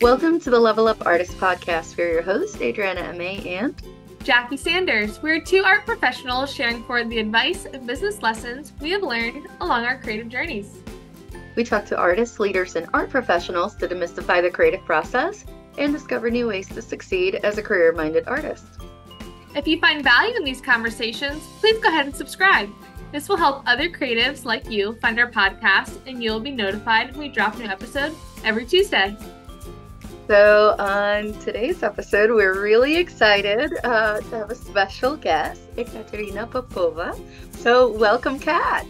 Welcome to the Level Up Artist Podcast. We're your hosts, Adriana M.A. and Jackie Sanders. We're two art professionals sharing forward the advice and business lessons we have learned along our creative journeys. We talk to artists, leaders, and art professionals to demystify the creative process and discover new ways to succeed as a career-minded artist. If you find value in these conversations, please go ahead and subscribe. This will help other creatives like you find our podcast, and you'll be notified when we drop a new episode every Tuesday. So on today's episode, we're really excited to have a special guest, Ekaterina Popova. So welcome, Kat.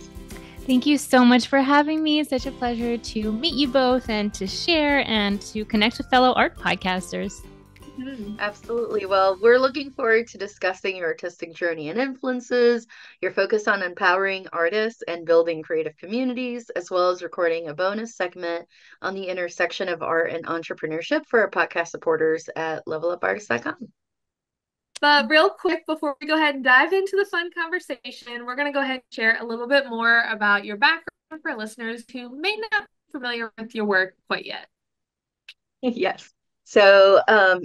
Thank you so much for having me. It's such a pleasure to meet you both and to share and to connect with fellow art podcasters. Absolutely. Well, we're looking forward to discussing your artistic journey and influences, your focus on empowering artists and building creative communities, as well as recording a bonus segment on the intersection of art and entrepreneurship for our podcast supporters at levelupartist.com. But real quick, before we go ahead and dive into the fun conversation, we're going to go ahead and share a little bit more about your background for listeners who may not be familiar with your work quite yet. Yes. So,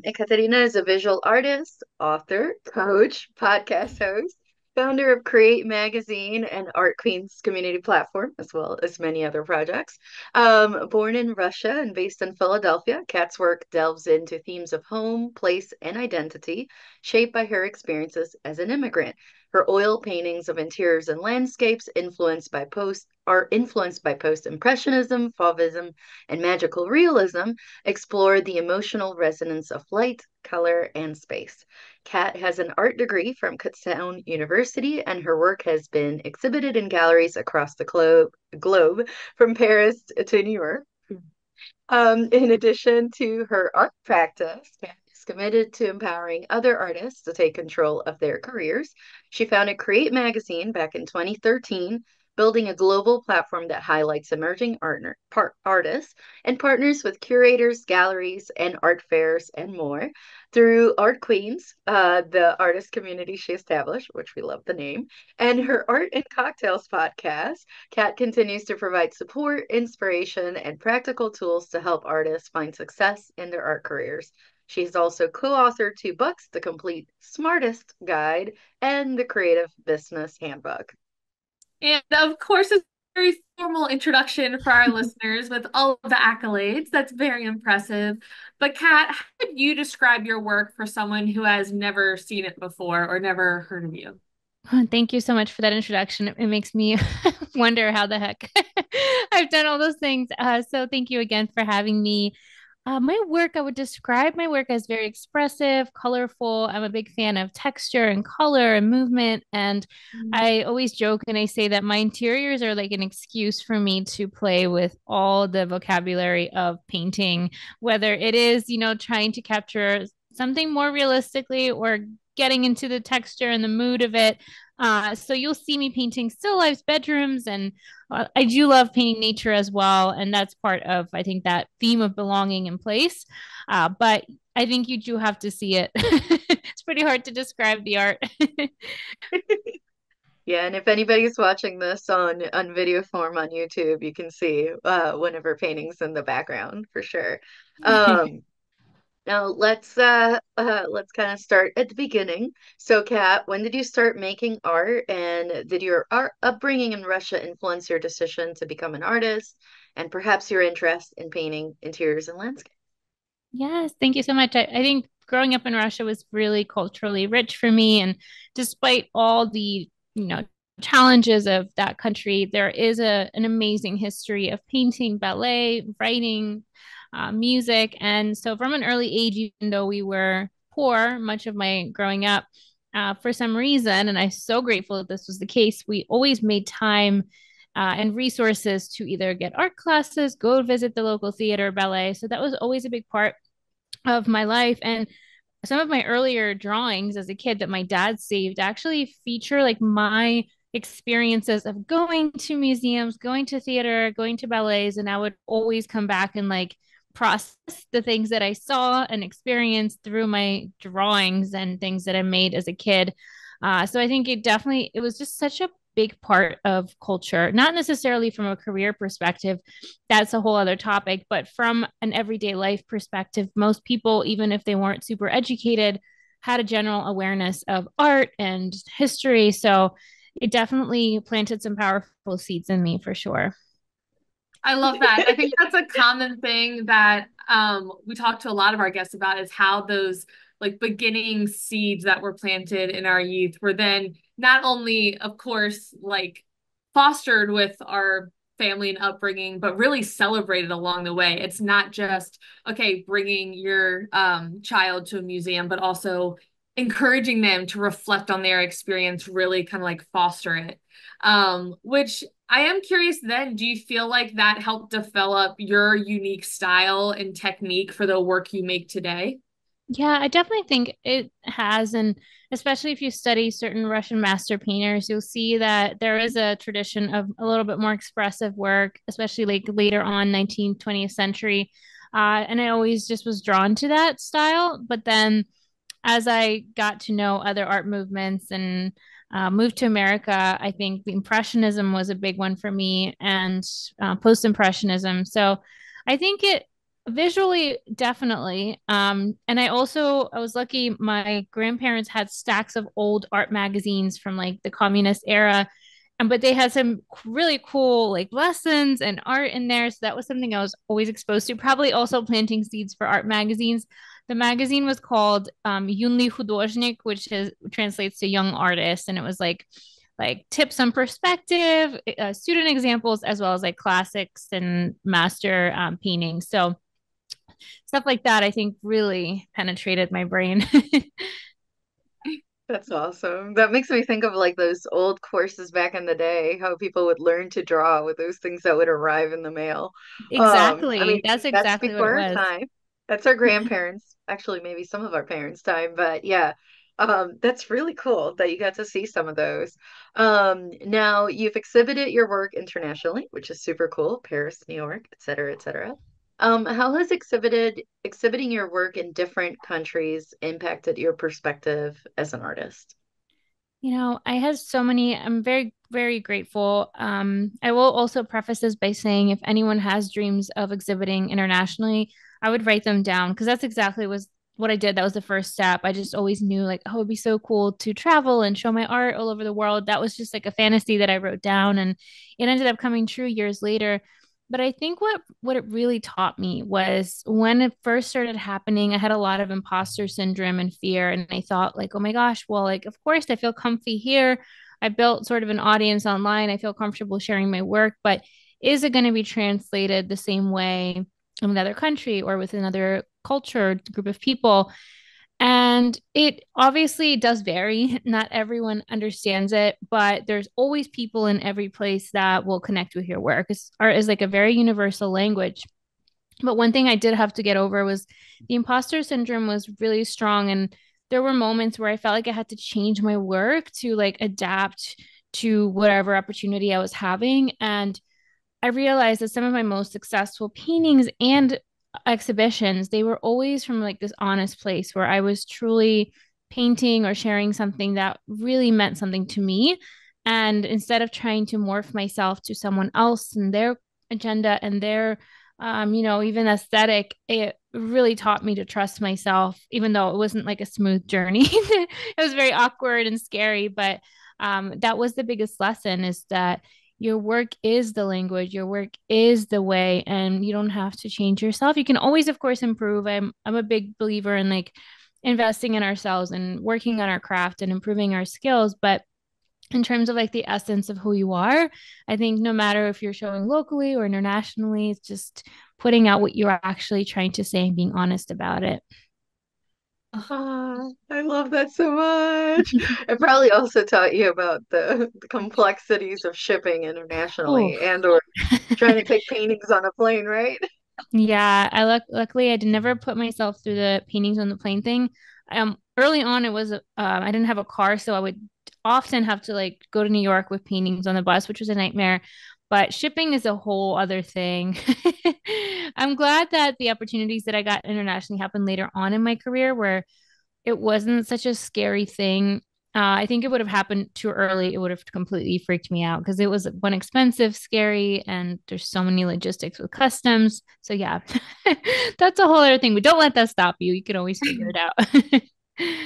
Ekaterina is a visual artist, author, coach, podcast host, founder of Create Magazine and Art Queens community platform, as well as many other projects. Born in Russia and based in Philadelphia, Kat's work delves into themes of home, place, and identity, shaped by her experiences as an immigrant. Her oil paintings of interiors and landscapes are influenced by post-impressionism, fauvism, and magical realism, explore the emotional resonance of light, color, and space. Kat has an art degree from Kutztown University, and her work has been exhibited in galleries across the globe from Paris to New York. In addition to her art practice, Kat is committed to empowering other artists to take control of their careers. She founded Create Magazine back in 2013, building a global platform that highlights emerging artists and partners with curators, galleries, and art fairs and more. Through Art Queens, the artist community she established, which we love the name, and her Art and Cocktails podcast, Kat continues to provide support, inspiration, and practical tools to help artists find success in their art careers. She's also co-authored 2 books, The Complete Smartest Guide and The Creative Business Handbook. And of course, it's a very formal introduction for our listeners with all of the accolades. That's very impressive. But Kat, how would you describe your work for someone who has never seen it before or never heard of you? Thank you so much for that introduction. It makes me wonder how the heck I've done all those things. So thank you again for having me. I would describe my work as very expressive, colorful. I'm a big fan of texture and color and movement. And I always joke and I say that my interiors are like an excuse for me to play with all the vocabulary of painting, whether it is, trying to capture something more realistically or getting into the texture and the mood of it. So you'll see me painting still lifes, bedrooms, and I do love painting nature as well. And that's part of, I think, that theme of belonging in place. But I think you do have to see it. It's pretty hard to describe the art. Yeah, and if anybody's watching this on video form on YouTube, you can see one of her paintings in the background for sure. Now let's kind of start at the beginning. So, Kat, when did you start making art, and did your art upbringing in Russia influence your decision to become an artist, and perhaps your interest in painting interiors and landscape? Yes, thank you so much. I think growing up in Russia was really culturally rich for me. And despite all the, challenges of that country, there is an amazing history of painting, ballet, writing, music. And so from an early age, even though we were poor much of my growing up, for some reason, and I'm so grateful that this was the case, we always made time and resources to either get art classes, go visit the local theater, ballet. So that was always a big part of my life. And some of my earlier drawings as a kid that my dad saved actually feature like my experiences of going to museums, going to theater, going to ballets. And I would always come back and like process the things that I saw and experienced through my drawings and things that I made as a kid. So I think it was just such a big part of culture, not necessarily from a career perspective. That's a whole other topic, but from an everyday life perspective, most people, even if they weren't super educated, had a general awareness of art and history. So it definitely planted some powerful seeds in me for sure. I love that. I think that's a common thing that we talk to a lot of our guests about is how those like beginning seeds that were planted in our youth were then not only, of course, like fostered with our family and upbringing, but really celebrated along the way. It's not just, okay, bringing your child to a museum, but also encouraging them to reflect on their experience, really kind of like foster it. Which I am curious then, do you feel like that helped develop your unique style and technique for the work you make today? Yeah, I definitely think it has. And especially if you study certain Russian master painters, you'll see that there is a tradition of a little bit more expressive work, especially like later on 19th, 20th century. And I always just was drawn to that style. But then as I got to know other art movements and moved to America, I think the Impressionism was a big one for me and Post Impressionism. So I think it visually definitely. And I was lucky. My grandparents had stacks of old art magazines from like the communist era. But they had some really cool like lessons and art in there. So that was something I was always exposed to. Probably also planting seeds for art magazines. The magazine was called Yunli Hudожник, translates to young artist, and it was like tips on perspective, student examples, as well as like classics and master paintings. So stuff like that, I think, really penetrated my brain. That's awesome. That makes me think of like those old courses back in the day, how people would learn to draw with those things that would arrive in the mail. I mean, Exactly. That's that's exactly what before it our was. time. That's our grandparents, actually, maybe some of our parents' time, but yeah, that's really cool that you got to see some of those. Now you've exhibited your work internationally, which is super cool, Paris, New York, et cetera, et cetera. How has exhibiting your work in different countries impacted your perspective as an artist? I had so many. I'm very, very grateful. I will also preface this by saying if anyone has dreams of exhibiting internationally, I would write them down because that's exactly was what I did. That was the first step. I just always knew like, oh, it'd be so cool to travel and show my art all over the world. That was just like a fantasy that I wrote down, and it ended up coming true years later. But I think what it really taught me was when it first started happening, I had a lot of imposter syndrome and fear. And I thought, like, oh my gosh, well, like, of course, I feel comfy here. I built sort of an audience online. I feel comfortable sharing my work, but is it going to be translated the same way in another country or with another culture, group of people? And it obviously does vary. Not everyone understands it, but there's always people in every place that will connect with your work. Art is like a very universal language. But one thing I did have to get over was the imposter syndrome was really strong. And there were moments where I felt like I had to change my work to like adapt to whatever opportunity I was having. And I realized that some of my most successful paintings and exhibitions, they were always from like this honest place where I was truly painting or sharing something that really meant something to me. And instead of trying to morph myself to someone else and their agenda and their, even aesthetic, it really taught me to trust myself, even though it wasn't like a smooth journey. It was very awkward and scary, but that was the biggest lesson is that your work is the language, your work is the way, and you don't have to change yourself. You can always, of course, improve. I'm a big believer in like investing in ourselves and working on our craft and improving our skills. But in terms of like the essence of who you are, I think no matter if you're showing locally or internationally, it's just putting out what you're actually trying to say and being honest about it. Ah, I love that so much. It probably also taught you about the complexities of shipping Oh, internationally and or trying to take paintings on a plane, right? yeah, luckily I did never put myself through the paintings on the plane thing. Early on it was I didn't have a car, so I would often have to like go to New York with paintings on the bus, which was a nightmare. But shipping is a whole other thing. I'm glad that the opportunities that I got internationally happened later on in my career where it wasn't such a scary thing. I think it would have happened too early. It would have completely freaked me out because it was one expensive, scary, and there's so many logistics with customs. So yeah, that's a whole other thing. But don't let that stop you. You can always figure it out.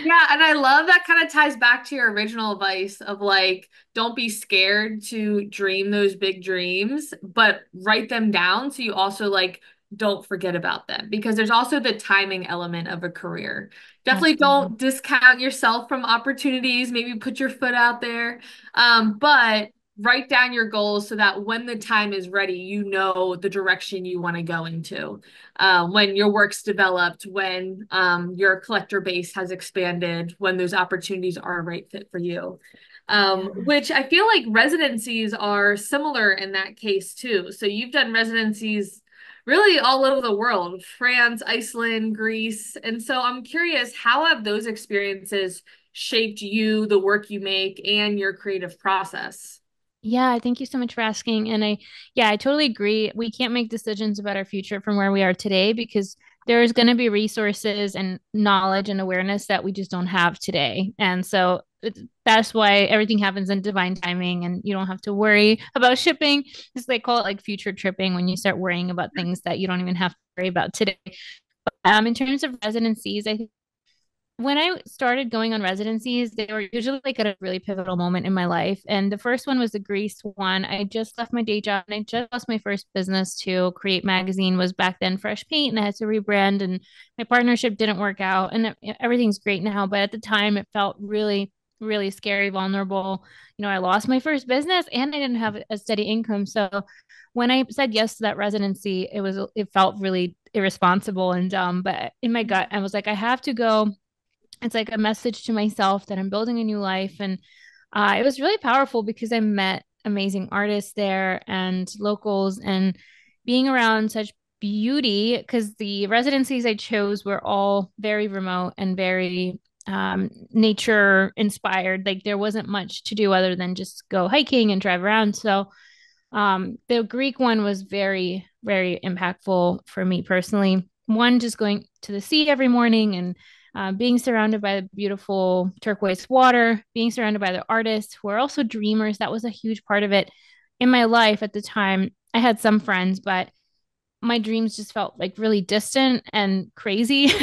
Yeah, and I love that kind of ties back to your original advice of like, don't be scared to dream those big dreams, but write them down so you also like don't forget about them because there's also the timing element of a career. Definitely Absolutely. don't discount yourself from opportunities, maybe put your foot out there. But write down your goals so that when the time is ready, you know the direction you want to go into when your work's developed, when your collector base has expanded, when those opportunities are a right fit for you. Yeah. Which I feel like residencies are similar in that case too. So you've done residencies really all over the world, France, Iceland, Greece. And so I'm curious, how have those experiences shaped you, the work you make, and your creative process? Yeah, thank you so much for asking. And yeah, I totally agree. We can't make decisions about our future from where we are today because there's going to be resources and knowledge and awareness that we just don't have today. And so that's why everything happens in divine timing and you don't have to worry about shipping. Just they call it like future tripping when you start worrying about things that you don't even have to worry about today. In terms of residencies, I think when I started going on residencies, they were usually like at a really pivotal moment in my life. And the first one was the Greece one. I just left my day job and I just lost my first business to Create Magazine was back then Fresh Paint and I had to rebrand and my partnership didn't work out and everything's great now. But at the time it felt really, really scary, vulnerable. I lost my first business and I didn't have a steady income. So when I said yes to that residency, it felt really irresponsible and dumb. But in my gut, I was like, I have to go. It's like a message to myself that I'm building a new life. And it was really powerful because I met amazing artists there and locals and being around such beauty because the residencies I chose were all very remote and very nature inspired. Like there wasn't much to do other than just go hiking and drive around. So the Greek one was very, very impactful for me personally. One, just going to the sea every morning and being surrounded by the beautiful turquoise water, being surrounded by the artists who are also dreamers. That was a huge part of it in my life at the time. I had some friends, but my dreams just felt like really distant and crazy.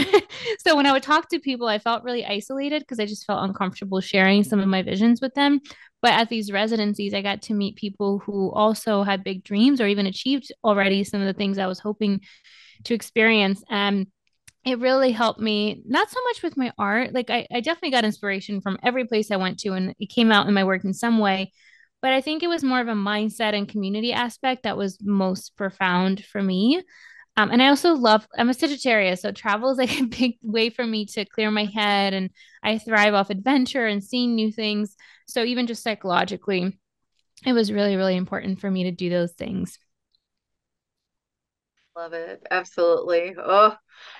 So when I would talk to people, I felt really isolated because I just felt uncomfortable sharing some of my visions with them. But at these residencies, I got to meet people who also had big dreams or even achieved already some of the things I was hoping to experience. And it really helped me, not so much with my art. Like I definitely got inspiration from every place I went to, and it came out in my work in some way. But I think it was more of a mindset and community aspect that was most profound for me. And I also love, I'm a Sagittarius, so travel is like a big way for me to clear my head. And I thrive off adventure and seeing new things. So even just psychologically, it was really, really important for me to do those things. Love it. Absolutely. Oh,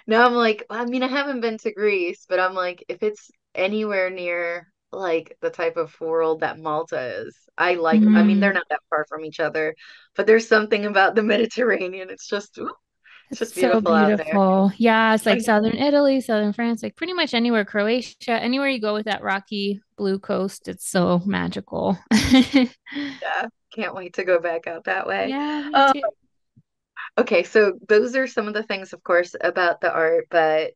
now I'm like, I mean, I haven't been to Greece, but I'm like, if it's anywhere near like the type of world that Malta is, I mean, they're Mm, not that far from each other, but there's something about the Mediterranean. It's just, ooh, it's it's just so beautiful out there. beautiful. Yeah, it's like I, southern Italy, southern France, like pretty much anywhere, Croatia, anywhere you go with that rocky blue coast, it's so magical. yeah, can't wait to go back out that way. Yeah, me Um, too. Okay, so those are some of the things, of course, about the art, but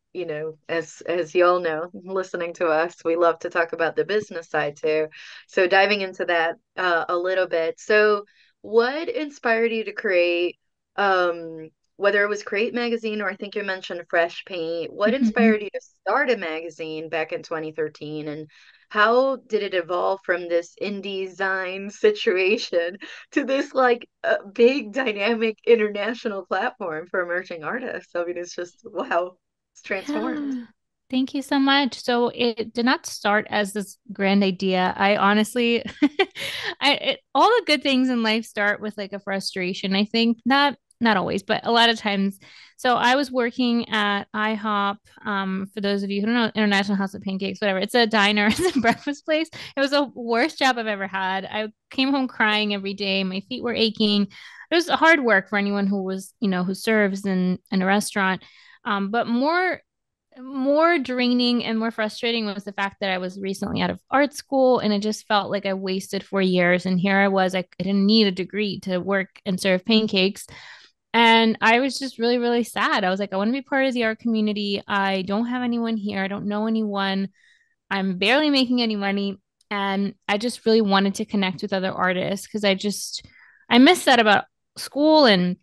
as you all know, listening to us, we love to talk about the business side too. So diving into that a little bit. So what inspired you to create, whether it was Create Magazine or I think you mentioned Fresh Paint, what Mhm. inspired you to start a magazine back in 2013 and how did it evolve from this InDesign situation to this like big dynamic international platform for emerging artists? I mean, it's just wow, it's transformed. Yeah. Thank you so much. So it did not start as this grand idea. I honestly, all the good things in life start with like a frustration. I think not always, but a lot of times. So I was working at IHOP. For those of you who don't know, International House of Pancakes, whatever. It's a diner, it's a breakfast place. It was the worst job I've ever had. I came home crying every day. My feet were aching. It was hard work for anyone who was, who serves in a restaurant. But more more draining and more frustrating was the fact that I was recently out of art school and it just felt like I wasted 4 years. And here I was, I didn't need a degree to work and serve pancakes. And I was just really, really sad. I was like, I want to be part of the art community. I don't have anyone here. I don't know anyone. I'm barely making any money. And I just really wanted to connect with other artists because I miss that about school. And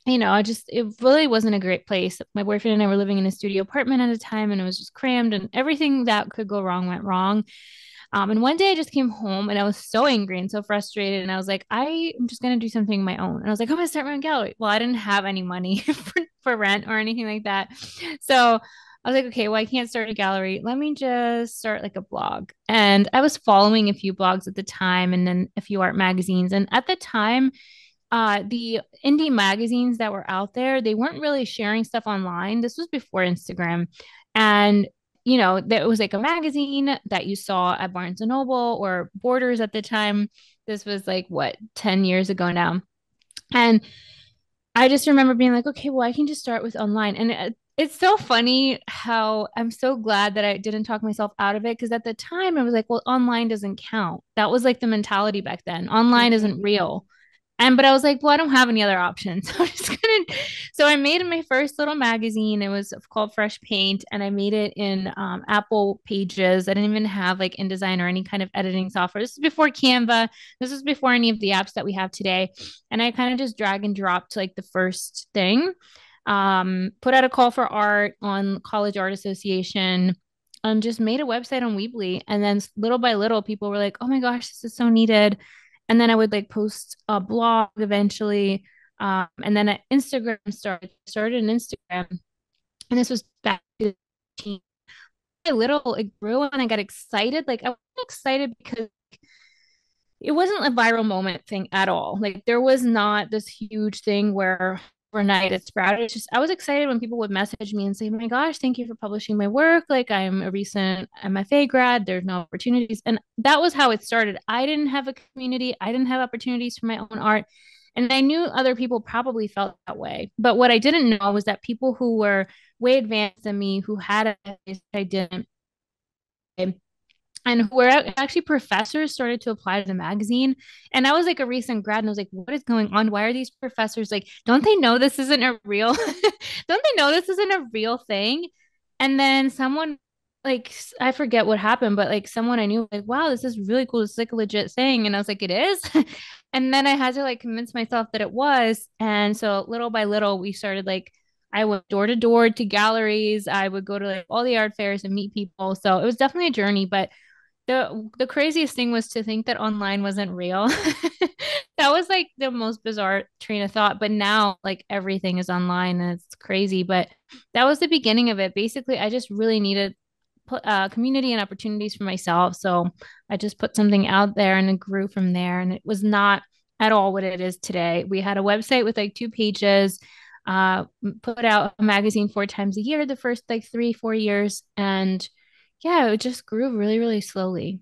it really wasn't a great place. My boyfriend and I were living in a studio apartment at a time, and it was just crammed, and everything that could go wrong went wrong. And one day I just came home and I was so angry and so frustrated. And I was like, I am just going to do something of my own. And I was like, I'm going to start my own gallery. Well, I didn't have any money for rent or anything like that. So I was like, okay, well, I can't start a gallery. Let me just start like a blog. And I was following a few blogs at the time and then a few art magazines. And at the time, the indie magazines that were out there, they weren't really sharing stuff online. This was before Instagram. And there was like a magazine that you saw at Barnes and Noble or Borders at the time. This was like what, 10 years ago now. And I just remember being like, okay, well, I can just start with online. And it's so funny how I'm so glad that I didn't talk myself out of it because at the time I was like, well, online doesn't count. That was like the mentality back then. Online isn't Mhm. real. But I was like, well, I don't have any other options. So I made my first little magazine. It was called Fresh Paint, and I made it in Apple Pages. I didn't even have like InDesign or any kind of editing software. This is before Canva. This is before any of the apps that we have today. And I kind of just drag and dropped like the first thing. Put out a call for art on College Art Association. Just made a website on Weebly, and then little by little, people were like, "Oh my gosh, this is so needed." And then I would like post a blog eventually. And then Instagram started an Instagram. And this was back in 2018. A little, it grew and I got excited. Like I was excited because it wasn't a viral moment thing at all. Like there was not this huge thing where overnight it sprouted. It's just I was excited when people would message me and say, "Oh my gosh, thank you for publishing my work. Like I'm a recent MFA grad. There's no opportunities." And that was how it started. I didn't have a community. I didn't have opportunities for my own art. And I knew other people probably felt that way. But what I didn't know was that people who were way advanced than me, who had a I didn't, and where actually professors started to apply to the magazine. And I was like a recent grad and I was like, what is going on? Why are these professors like, don't they know this isn't a real, don't they know this isn't a real thing? And then someone like, I forget what happened, but like someone I knew, like, wow, this is really cool. It's like a legit thing. And I was like, it is. And then I had to like convince myself that it was. And so little by little, we started like, I went door to door to galleries. I would go to like all the art fairs and meet people. So it was definitely a journey, but the craziest thing was to think that online wasn't real. That was like the most bizarre train of thought. But now, like everything is online and it's crazy. But that was the beginning of it. Basically, I just really needed community and opportunities for myself. So I just put something out there and it grew from there. And it was not at all what it is today. We had a website with like 2 pages, put out a magazine 4 times a year the first like 3, 4 years. And yeah, it just grew really, really slowly.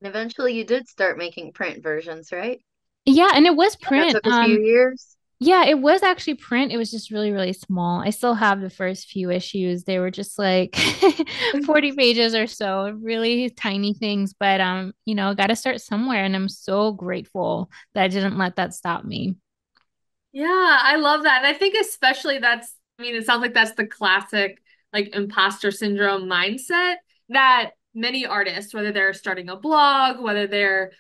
And eventually you did start making print versions, right? Yeah, and it was That print. took a few years. Yeah, it was actually print. It was just really, really small. I still have the first few issues. They were just like 40 pages or so, really tiny things. But got to start somewhere, and I'm so grateful that I didn't let that stop me. Yeah, I love that. And I think especially I mean, it sounds like that's the classic like imposter syndrome mindset that many artists, whether they're starting a blog, whether they're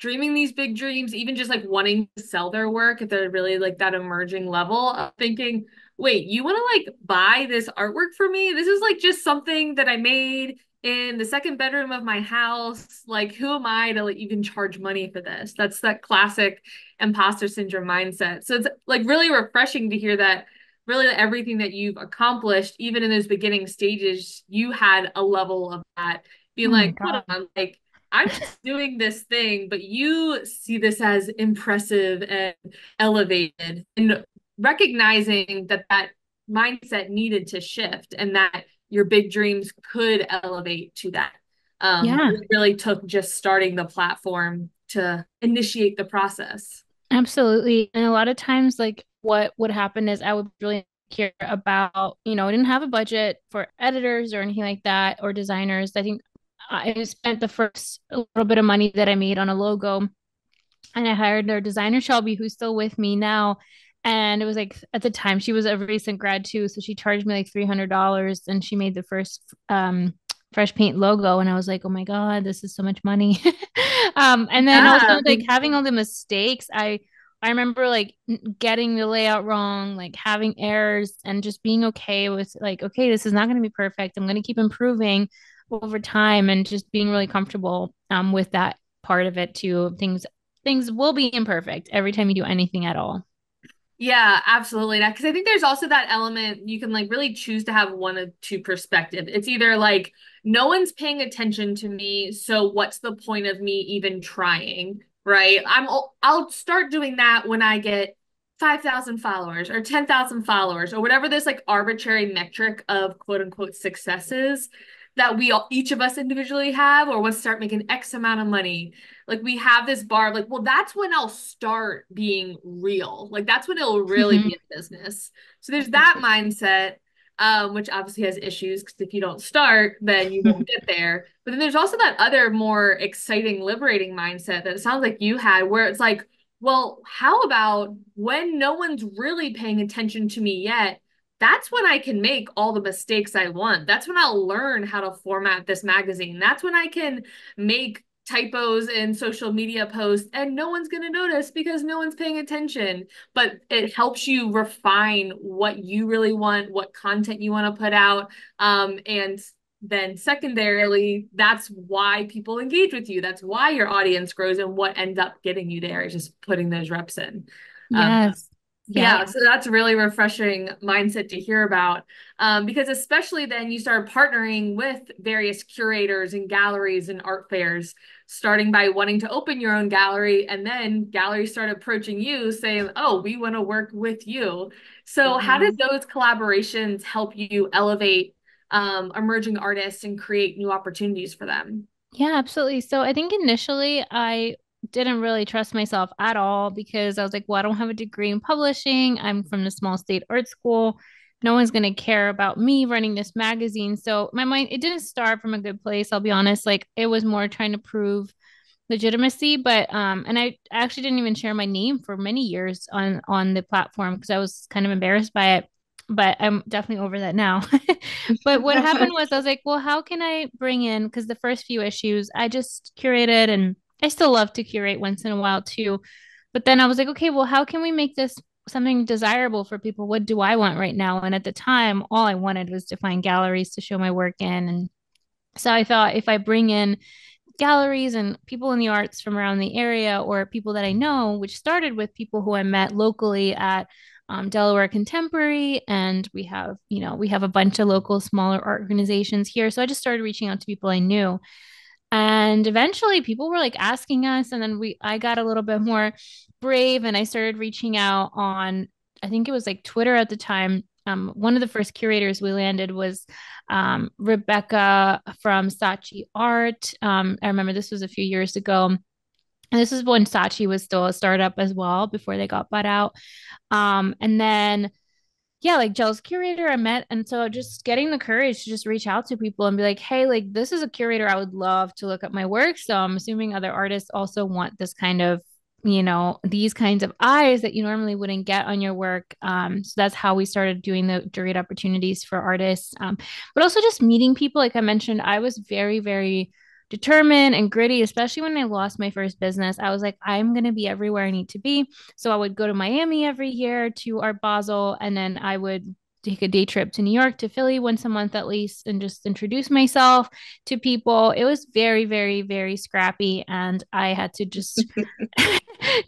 dreaming these big dreams, even just like wanting to sell their work at the really like that emerging level of thinking, wait, you want to like buy this artwork for me? This is like just something that I made in the second bedroom of my house. Like, who am I to like even charge money for this? That's that classic imposter syndrome mindset. So it's like really refreshing to hear that really everything that you've accomplished, even in those beginning stages, you had a level of that being Oh my like, hold God. on, like I'm just doing this thing, but you see this as impressive and elevated and recognizing that that mindset needed to shift and that your big dreams could elevate to that. Yeah. It really took just starting the platform to initiate the process. Absolutely. And a lot of times, like, what would happen is I would be really insecure about, I didn't have a budget for editors or anything like that or designers. I think I spent the first little bit of money that I made on a logo, and I hired their designer, Shelby, who's still with me now. And it was like at the time she was a recent grad too, so she charged me like $300, and she made the first fresh paint logo. And I was like, oh my god, this is so much money. And then also Yeah. like having all the mistakes, I remember like getting the layout wrong, like having errors, and just being okay with like, okay, this is not going to be perfect. I'm going to keep improving over time, and just being really comfortable with that part of it too. Things will be imperfect every time you do anything at all. Yeah, absolutely. Because I think there's also that element you can like really choose to have one of two perspectives. It's either like no one's paying attention to me, so what's the point of me even trying, right? I'll start doing that when I get 5,000 followers or 10,000 followers or whatever this like arbitrary metric of quote unquote successes that we all, each of us individually have, or let's start making X amount of money. Like we have this bar, like, well, that's when I'll start being real. Like that's when it'll really be a business. So there's that mindset, which obviously has issues because if you don't start, then you won't get there. But then there's also that other more exciting, liberating mindset that it sounds like you had, where it's like, well, how about when no one's really paying attention to me yet? That's when I can make all the mistakes I want. That's when I'll learn how to format this magazine. That's when I can make typos in social media posts and no one's going to notice because no one's paying attention. But it helps you refine what you really want, what content you want to put out. And then secondarily, that's why people engage with you. That's why your audience grows, and what ends up getting you there is just putting those reps in. Um, Yes. Yep. yeah, so that's a really refreshing mindset to hear about. Because especially then you start partnering with various curators and galleries and art fairs, starting by wanting to open your own gallery, and then galleries start approaching you saying, oh, we want to work with you. So how did Mhm. those collaborations help you elevate emerging artists and create new opportunities for them? Yeah, absolutely. So I think initially I didn't really trust myself at all because I was like, well, I don't have a degree in publishing. I'm from the small state art school. No one's going to care about me running this magazine. So my mind, it didn't start from a good place. I'll be honest. Like it was more trying to prove legitimacy, but and I actually didn't even share my name for many years on the platform because I was kind of embarrassed by it, but I'm definitely over that now. But what happened was I was like, well, how can I bring in, because the first few issues I just curated, and I still love to curate once in a while too, but then I was like, okay, well, how can we make this something desirable for people? What do I want right now? And at the time all I wanted was to find galleries to show my work in. And so I thought if I bring in galleries and people in the arts from around the area, or people that I know, which started with people who I met locally at Delaware Contemporary. And we have a bunch of local smaller art organizations here. So I just started reaching out to people I knew. And eventually people were like asking us. And then I got a little bit more brave, and I started reaching out on, I think it was like Twitter at the time. One of the first curators we landed was Rebecca from Saatchi Art. I remember this was a few years ago. And this is when Saatchi was still a startup as well before they got bought out. And then yeah, like Jell's curator I met. And so just getting the courage to just reach out to people and be like, hey, like this is a curator. I would love to look at my work. So I'm assuming other artists also want this kind of, these kinds of eyes that you normally wouldn't get on your work. So that's how we started doing the juried opportunities for artists. But also just meeting people. Like I mentioned, I was very, very determined and gritty, especially when I lost my first business. I was like, I'm going to be everywhere I need to be. So I would go to Miami every year to Art Basel, and then I would take a day trip to New York to Philly once a month at least, and just introduce myself to people. It was very, very, very scrappy, and I had to just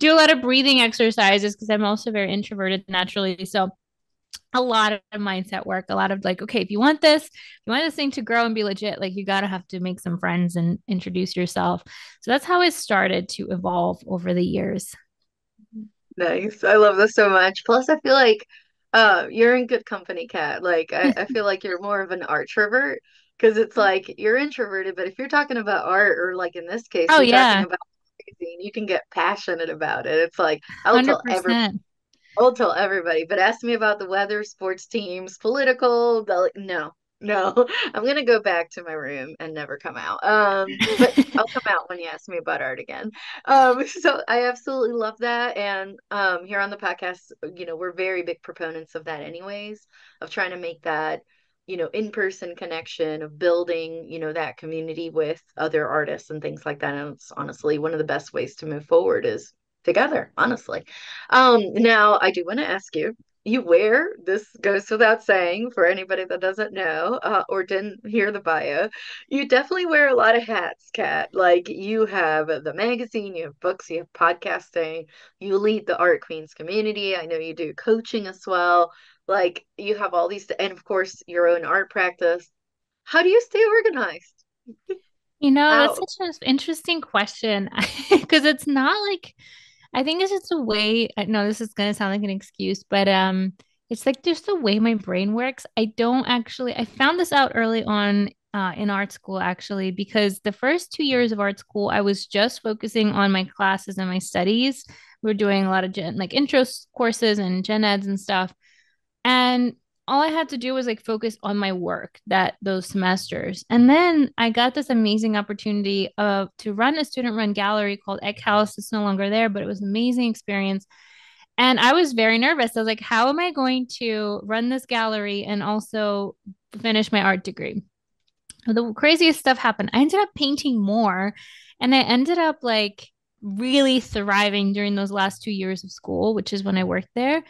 do a lot of breathing exercises because I'm also very introverted naturally. So a lot of mindset work, a lot of like, okay, if you want this thing to grow and be legit, like you gotta have to make some friends and introduce yourself. So that's how it started to evolve over the years. Nice. I love this so much. Plus, I feel like you're in good company, Kat. Like I feel like you're more of an artrovert because it's like you're introverted, but if you're talking about art, or like in this case, Oh you're talking yeah, about magazine, you can get passionate about it. It's like I will tell everyone 100%. I'll tell everybody, but ask me about the weather, sports teams, political. No, no, I'm gonna go back to my room and never come out. But I'll come out when you ask me about art again. So I absolutely love that, and here on the podcast, we're very big proponents of that, anyways, of trying to make that, in-person connection, of building, that community with other artists and things like that. And it's honestly one of the best ways to move forward is together, honestly. Now I do want to ask you, you wear, this goes without saying for anybody that doesn't know, or didn't hear the bio, you definitely wear a lot of hats, Kat. Like you have the magazine, you have books, you have podcasting, you lead the Art Queens community. I know you do coaching as well. Like you have all these, and of course, your own art practice. How do you stay organized? That's How? such an interesting question because it's not like I think it's just a way. I know this is gonna sound like an excuse, but it's like just the way my brain works. I don't actually. I found this out early on in art school actually because the first 2 years of art school, I was just focusing on my classes and my studies. We were doing a lot of like intro courses and gen eds and stuff. And all I had to do was like focus on my work that those semesters. And then I got this amazing opportunity of to run a student run gallery called Egg House. It's no longer there, but it was an amazing experience. And I was very nervous. I was like, how am I going to run this gallery and also finish my art degree? The craziest stuff happened. I ended up painting more and I ended up like really thriving during those last 2 years of school, which is when I worked there.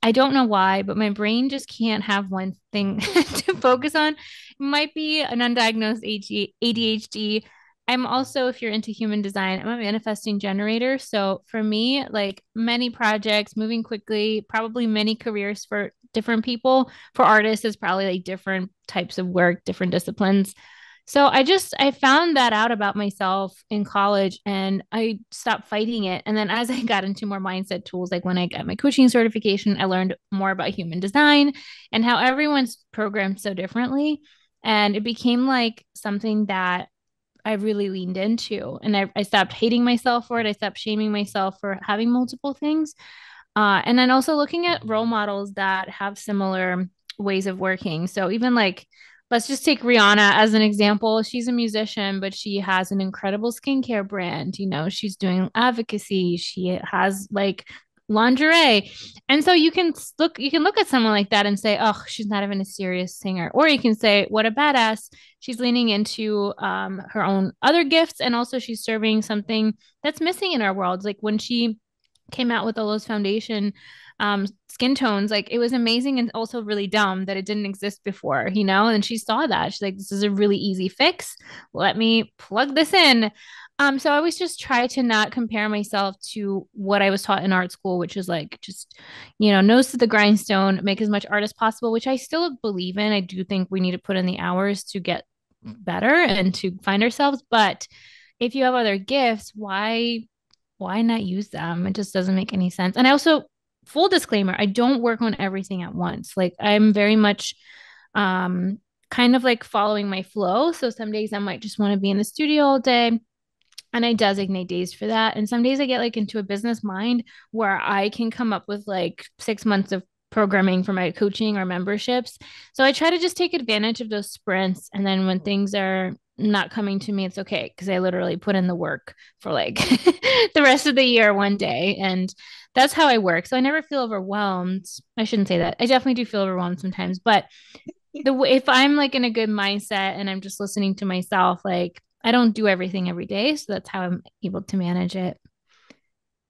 I don't know why, but my brain just can't have one thing to focus on. It might be an undiagnosed ADHD. I'm also, if you're into human design, I'm a manifesting generator. So for me, like many projects, moving quickly, probably many careers for different people. For artists, it's probably like different types of work, different disciplines. So I found that out about myself in college and I stopped fighting it. And then as I got into more mindset tools, like when I got my coaching certification, I learned more about human design and how everyone's programmed so differently. And it became like something that I really leaned into. And I stopped hating myself for it. I stopped shaming myself for having multiple things. And then also looking at role models that have similar ways of working. So even like, let's just take Rihanna as an example. She's a musician, but she has an incredible skincare brand. She's doing advocacy. She has like lingerie. And so you can look at someone like that and say, oh, she's not even a serious singer. Or you can say, what a badass. She's leaning into her own other gifts. And also she's serving something that's missing in our world. Like when she came out with all those foundation skin tones, like it was amazing and also really dumb that it didn't exist before, and she saw that she's like, this is a really easy fix, let me plug this in. So I always just try to not compare myself to what I was taught in art school, which is like just nose to the grindstone, make as much art as possible, which I still believe in. I do think we need to put in the hours to get better and to find ourselves, but if you have other gifts, why not use them? It just doesn't make any sense. And I also, full disclaimer, I don't work on everything at once. Like I'm very much kind of like following my flow. So some days I might just want to be in the studio all day and I designate days for that. And some days I get like into a business mind where I can come up with like 6 months of programming for my coaching or memberships. So I try to just take advantage of those sprints. And then when things are not coming to me, it's okay because I literally put in the work for like the rest of the year one day. And that's how I work. So I never feel overwhelmed. I shouldn't say that. I definitely do feel overwhelmed sometimes, but if I'm like in a good mindset and I'm just listening to myself, like I don't do everything every day. So that's how I'm able to manage it.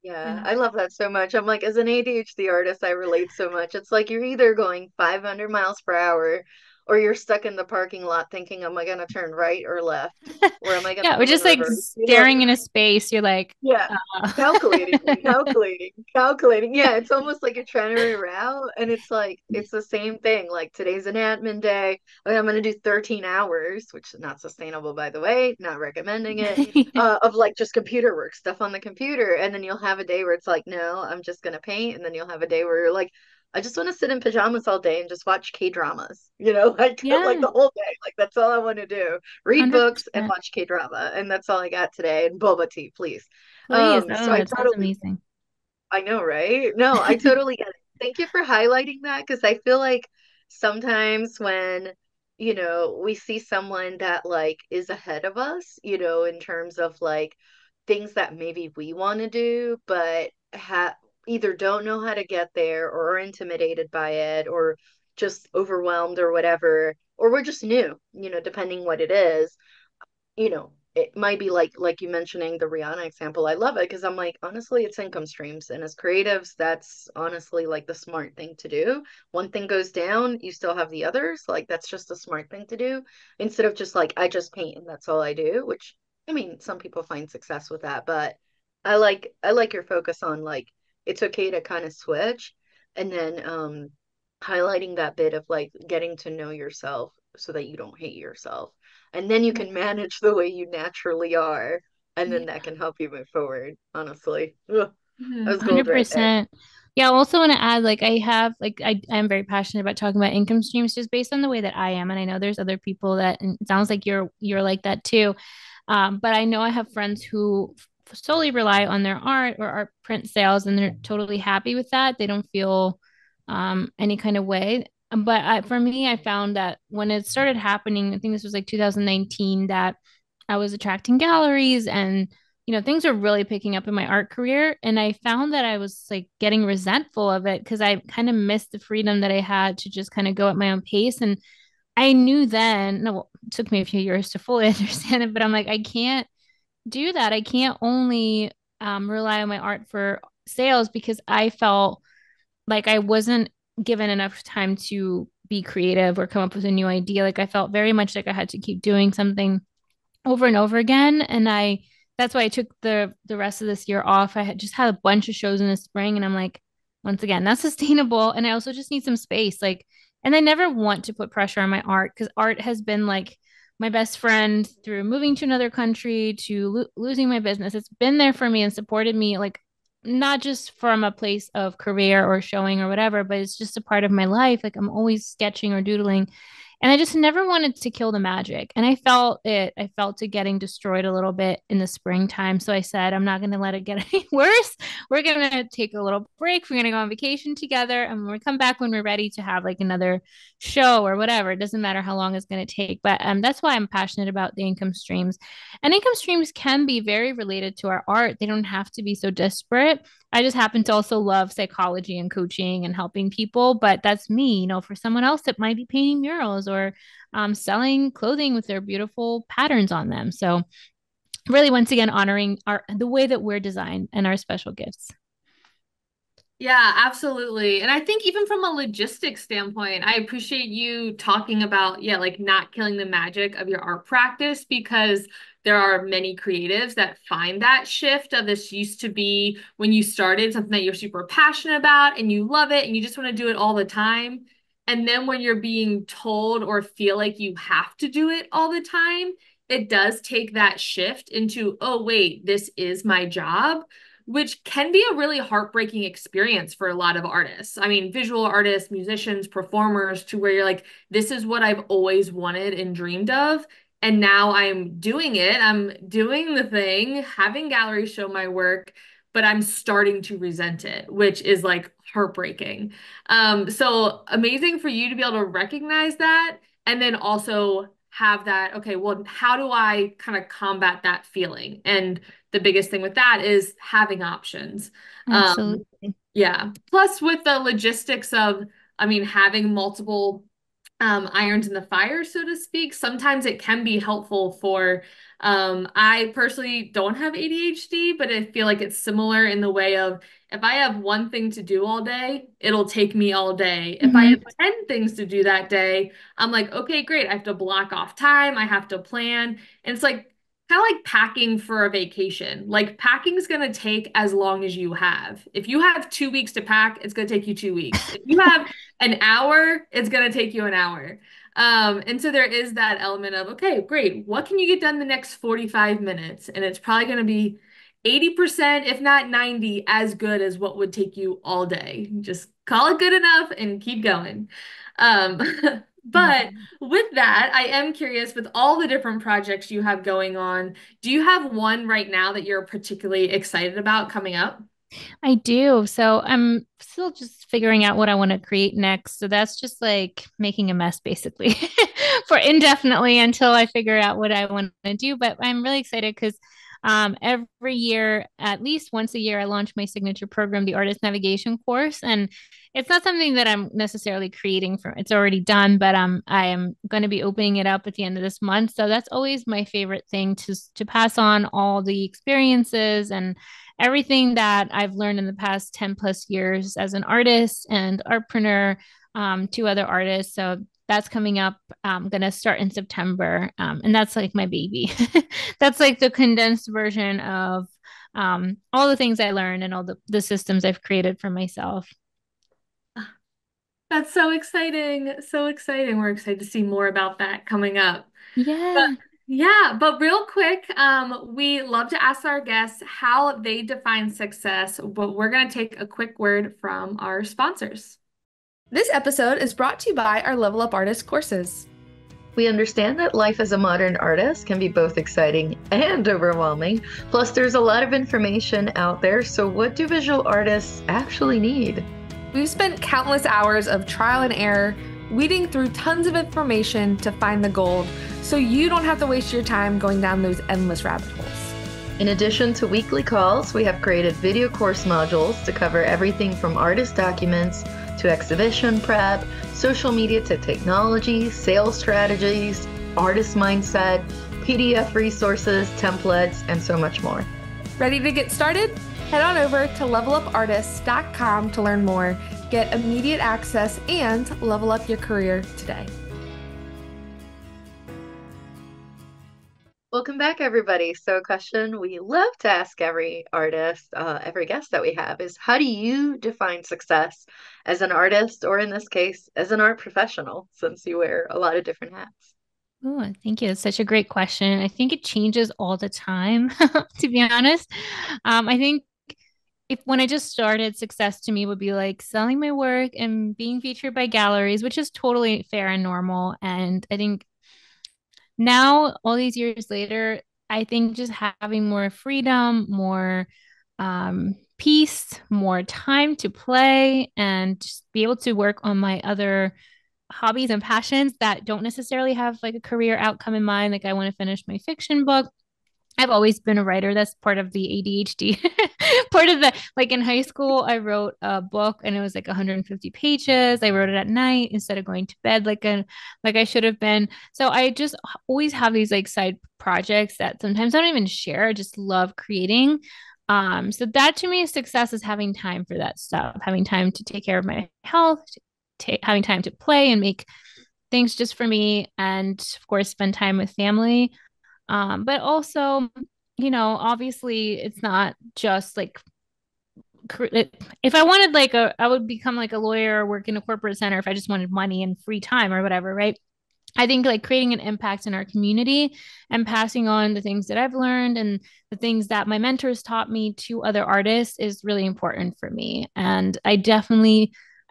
Yeah, Yeah. I love that so much. I'm like, as an ADHD artist, I relate so much. It's like you're either going 500 miles per hour or you're stuck in the parking lot thinking, am I going to turn right or left? Or am I going to Yeah. We're go in just like reverse? staring in a space. You're like, Yeah. Calculating, uh... calculating, calculating. Yeah, it's almost like you're trying to reroute, and it's like it's the same thing. Like today's an admin day, and I'm gonna do 13 hours, which is not sustainable, by the way, not recommending it, of like just computer work, stuff on the computer, and then you'll have a day where it's like, no, I'm just gonna paint, and then you'll have a day where you're like, I just want to sit in pajamas all day and just watch K-dramas, like yeah, the whole day. Like that's all I want to do. Read books and 100%. watch K-drama, and that's all I got today. And boba tea, please. Please. So Oh, I that sounds totally, amazing. I know, right? No, I totally get it. Thank you for highlighting that because I feel like sometimes when, we see someone that like is ahead of us, in terms of like things that maybe we want to do, but ha either don't know how to get there or are intimidated by it or just overwhelmed or whatever, or we're just new, depending what it is. It might be like you mentioning the Rihanna example. I love it because I'm like, honestly, it's income streams. And as creatives, that's honestly like the smart thing to do. One thing goes down, you still have the others. Like that's just a smart thing to do instead of just like I just paint and that's all I do, which I mean, some people find success with that, but I like your focus on like it's okay to kind of switch and then highlighting that bit of like getting to know yourself so that you don't hate yourself and then you Yeah. can manage the way you naturally are and then Yeah. that can help you move forward, honestly. Ugh, that Mhm. was gold right there. 100%. Yeah, I also want to add, like, I have, like, I'm very passionate about talking about income streams just based on the way that I am. And I know there's other people that, and it sounds like you're like that too. But I know I have friends who solely rely on their art or art print sales, and they're totally happy with that. They don't feel any kind of way. But for me, I found that when it started happening, I think this was like 2019, that I was attracting galleries and things were really picking up in my art career. And I found that I was like getting resentful of it because I kind of missed the freedom that I had to just kind of go at my own pace. And I knew then, no, well, it took me a few years to fully understand it, but I'm like, I can't do that. I can't only rely on my art for sales because I felt like I wasn't given enough time to be creative or come up with a new idea. Like I felt very much like I had to keep doing something over and over again. And that's why I took the rest of this year off. I had just had a bunch of shows in the spring, and I'm like, once again, that's sustainable. And I also just need some space. Like, and I never want to put pressure on my art because art has been like my best friend through moving to another country to losing my business. It's been there for me and supported me, like not just from a place of career or showing or whatever, but it's just a part of my life. Like I'm always sketching or doodling. And I just never wanted to kill the magic. And I felt it. I felt it getting destroyed a little bit in the springtime. So I said, I'm not going to let it get any worse. We're going to take a little break. We're going to go on vacation together. And when we come back when we're ready to have like another show or whatever, it doesn't matter how long it's going to take. But that's why I'm passionate about the income streams. And income streams can be very related to our art, they don't have to be so disparate. I just happen to also love psychology and coaching and helping people, but that's me. For someone else, it might be painting murals or selling clothing with their beautiful patterns on them. So, really, once again, honoring the way that we're designed and our special gifts. Yeah, absolutely. And I think even from a logistics standpoint, I appreciate you talking about, yeah, like not killing the magic of your art practice because there are many creatives that find that shift of this used to be when you started something that you're super passionate about and you love it and you just want to do it all the time. And then when you're being told or feel like you have to do it all the time, it does take that shift into, oh, wait, this is my job, which can be a really heartbreaking experience for a lot of artists. I mean, visual artists, musicians, performers, to where you're like, this is what I've always wanted and dreamed of. And now I'm doing it. I'm doing the thing, having galleries show my work, but I'm starting to resent it, which is like heartbreaking. So amazing for you to be able to recognize that and then also have that, okay, well, how do I kind of combat that feeling? And the biggest thing with that is having options. Um, Absolutely. yeah. Plus, with the logistics of, I mean, having multiple irons in the fire, so to speak, sometimes it can be helpful for. I personally don't have ADHD, but I feel like it's similar in the way of if I have one thing to do all day, it'll take me all day. If I have Mm-hmm. 10 things to do that day, I'm like, okay, great. I have to block off time, I have to plan. And it's like, kind of like packing for a vacation. Like packing is going to take as long as you have. If you have 2 weeks to pack, it's going to take you 2 weeks. If you have an hour, it's going to take you an hour. And so there is that element of, okay, great. What can you get done the next 45 minutes? And it's probably going to be 80%, if not 90, as good as what would take you all day. Just call it good enough and keep going. Um, but Mhm. with that, I am curious with all the different projects you have going on, do you have one right now that you're particularly excited about coming up? I do. So I'm still just figuring out what I want to create next. So that's just like making a mess basically for indefinitely until I figure out what I want to do. But I'm really excited because every year, at least once a year, I launch my signature program, the Artist Navigation course. And it's not something that I'm necessarily creating for, it's already done, but I am going to be opening it up at the end of this month. So that's always my favorite thing to pass on all the experiences and everything that I've learned in the past 10 plus years as an artist and artpreneur to other artists. So that's coming up. I'm going to start in September. And that's like my baby. That's like the condensed version of all the things I learned and all the systems I've created for myself. That's so exciting. So exciting. We're excited to see more about that coming up. But Yeah. yeah, but real quick, we love to ask our guests how they define success, but we're going to take a quick word from our sponsors. This episode is brought to you by our Level Up Artist courses. We understand that life as a modern artist can be both exciting and overwhelming. Plus, there's a lot of information out there. So, what do visual artists actually need? We've spent countless hours of trial and error, weeding through tons of information to find the gold, so you don't have to waste your time going down those endless rabbit holes. In addition to weekly calls, we have created video course modules to cover everything from artist documents to exhibition prep, social media to technology, sales strategies, artist mindset, PDF resources, templates, and so much more. Ready to get started? Head on over to levelupartists.com to learn more, get immediate access, and level up your career today. Welcome back, everybody. So, a question we love to ask every artist, every guest that we have is, how do you define success as an artist, or in this case, as an art professional, since you wear a lot of different hats? Oh, thank you. It's such a great question. I think it changes all the time, to be honest. I think if when I just started, success to me would be like selling my work and being featured by galleries, which is totally fair and normal. And I think now, all these years later, I think just having more freedom, more peace, more time to play, and just be able to work on my other hobbies and passions that don't necessarily have like a career outcome in mind. Like, I want to finish my fiction book. I've always been a writer. That's part of the ADHD. Part of the, like in high school, I wrote a book and it was like 150 pages. I wrote it at night instead of going to bed like I should have been. So I just always have these like side projects that sometimes I don't even share. I just love creating. So that to me is success, is having time for that stuff, having time to take care of my health, having time to play and make things just for me, and of course spend time with family. But also, obviously it's not just like if I wanted like I would become like a lawyer or work in a corporate center if I just wanted money and free time or whatever, right? I think like creating an impact in our community and passing on the things that I've learned and the things that my mentors taught me to other artists is really important for me. And I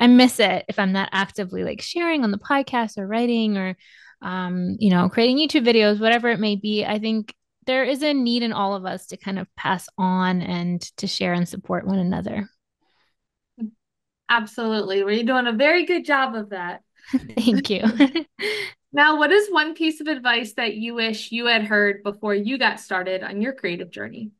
miss it if I'm not actively like sharing on the podcast or writing or creating YouTube videos, whatever it may be. I think there is a need in all of us to kind of pass on and to share and support one another. Absolutely. We're doing a very good job of that. Thank you. Now, what is one piece of advice that you wish you had heard before you got started on your creative journey?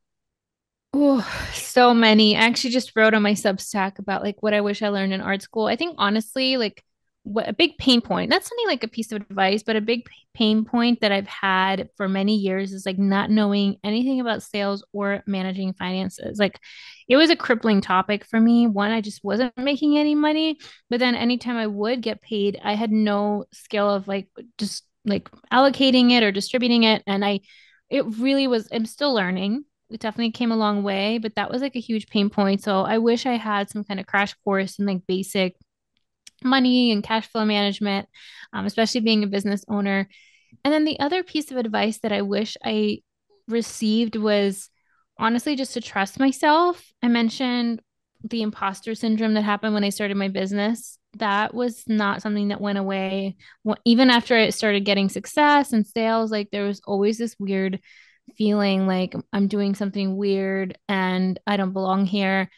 Oh, so many. I actually just wrote on my Substack about like what I wish I learned in art school. I think honestly, like what a big pain point, not something like a piece of advice, but a big pain point that I've had for many years is like not knowing anything about sales or managing finances. Like it was a crippling topic for me. One, I just wasn't making any money, but then anytime I would get paid, I had no skill of like just like allocating it or distributing it. It really was, I'm still learning. It definitely came a long way, but that was like a huge pain point. So I wish I had some kind of crash course in like basic money and cash flow management, especially being a business owner. And then the other piece of advice that I wish I received was honestly just to trust myself. I mentioned the imposter syndrome that happened when I started my business. That was not something that went away. Even after I started getting success and sales, like there was always this weird feeling like I'm doing something weird and I don't belong here.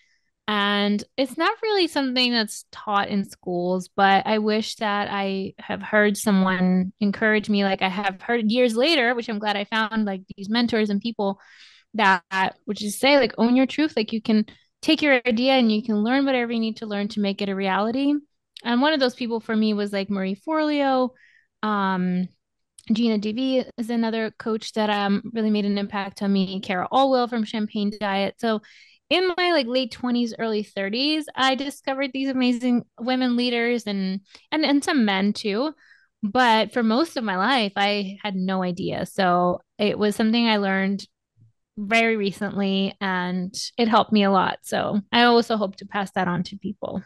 And it's not really something that's taught in schools, but I wish that I have heard someone encourage me, like I have heard years later, which I'm glad I found, like these mentors and people that would just say, like, own your truth. Like, you can take your idea and you can learn whatever you need to learn to make it a reality. And one of those people for me was like Marie Forleo. Gina DV is another coach that really made an impact on me. Cara Allwell from Champagne Diet. So in my like late 20s, early 30s, I discovered these amazing women leaders and some men too. But for most of my life, I had no idea. So it was something I learned very recently and it helped me a lot. So I also hope to pass that on to people.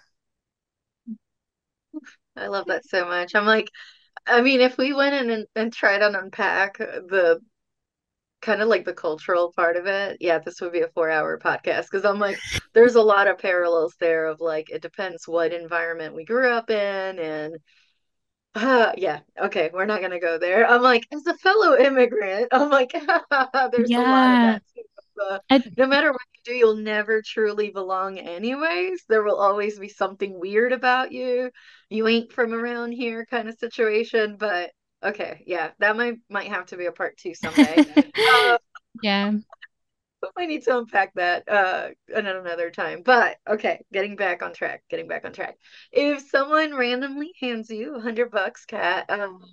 I love that so much. I'm like, I mean, if we went in and tried to unpack the kind of like the cultural part of it, yeah, this would be a 4-hour podcast because I'm like, there's a lot of parallels there of like, it depends what environment we grew up in and yeah, okay, we're not gonna go there. I'm like, as a fellow immigrant, I'm like, there's a lot of Yeah. that too. Uh, I, no matter what you do, you'll never truly belong anyways. There will always be something weird about you. You ain't from around here kind of situation. But okay, yeah, that might have to be a part 2 someday. Uh, yeah. I need to unpack that at another time. But okay, getting back on track. If someone randomly hands you $100, Kat,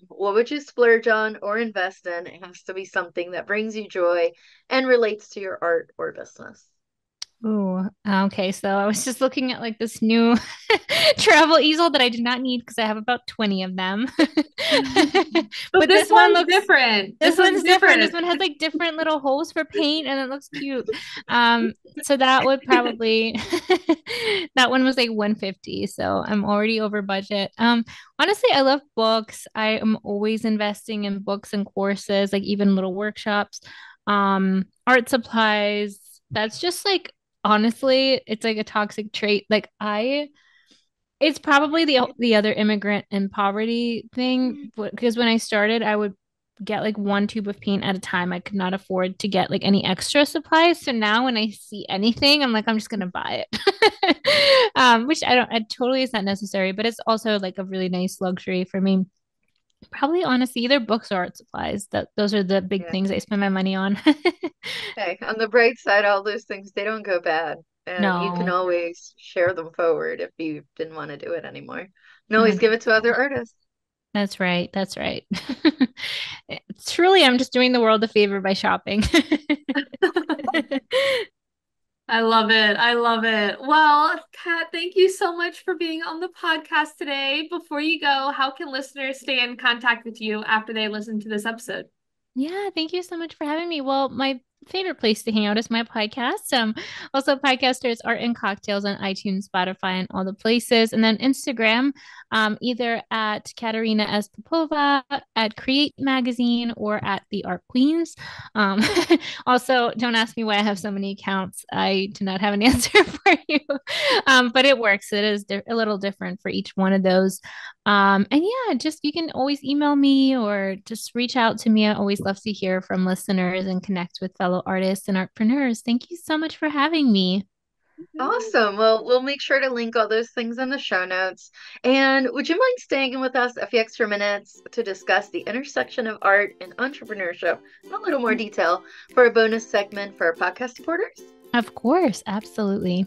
what would you splurge on or invest in? It has to be something that brings you joy and relates to your art or business. Oh, okay. So I was just looking at like this new travel easel that I did not need because I have about 20 of them. But But this this one one's looks, different. this This one's one's different. This different. one has like different little holes for paint and it looks cute. Um, so that would probably that one was like 150. So I'm already over budget. Honestly, I love books. I am always investing in books and courses, like even little workshops, art supplies. That's just like honestly, it's like a toxic trait. It's probably the other immigrant and poverty thing because when I started, I would get like one tube of paint at a time. I could not afford to get like any extra supplies. So now when I see anything, I'm like, I'm just gonna buy it. Which I totally is not necessary, but it's also like a really nice luxury for me. Probably honestly, either books or art supplies. Those are the big Yeah. things I spend my money on. Hey, on the bright side, all those things, they don't go bad. And you can No. always share them forward if you didn't want to do it anymore. You can always give it to other artists. That's right. That's right. Truly, I'm just doing the world a favor by shopping. I love it. I love it. Well, Kat, thank you so much for being on the podcast today. Before you go, how can listeners stay in contact with you after they listen to this episode? Yeah, thank you so much for having me. Well, my favorite place to hang out is my podcast. Also podcasters Art and Cocktails on iTunes, Spotify, and all the places. And then Instagram, either at Katerina S. Popova, at Create Magazine, or at The Art Queens. Um, also, don't ask me why I have so many accounts. I do not have an answer for you. But it works. It is a little different for each one of those. And yeah, just you can always email me or just reach out to me. I always love to hear from listeners and connect with fellow artists and entrepreneurs. Thank you so much for having me. Awesome. Well, we'll make sure to link all those things in the show notes. And would you mind staying in with us a few extra minutes to discuss the intersection of art and entrepreneurship in a little more detail for a bonus segment for our podcast supporters? Of course, absolutely.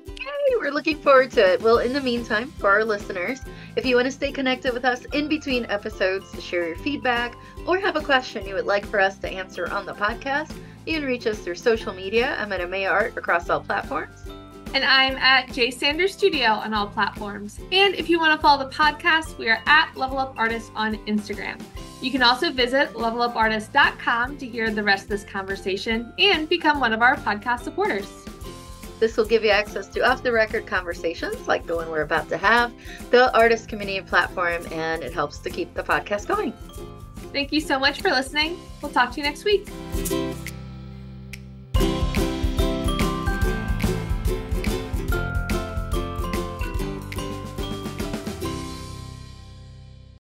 Yay, we're looking forward to it. Well, in the meantime, for our listeners, if you want to stay connected with us in between episodes to share your feedback or have a question you would like for us to answer on the podcast, you can reach us through social media. I'm at Amaya Art across all platforms. And I'm at J Sanders Studio on all platforms. And if you want to follow the podcast, we are at Level Up Artists on Instagram. You can also visit levelupartist.com to hear the rest of this conversation and become one of our podcast supporters. This will give you access to off-the-record conversations like the one we're about to have, the artist community platform, and it helps to keep the podcast going. Thank you so much for listening. We'll talk to you next week.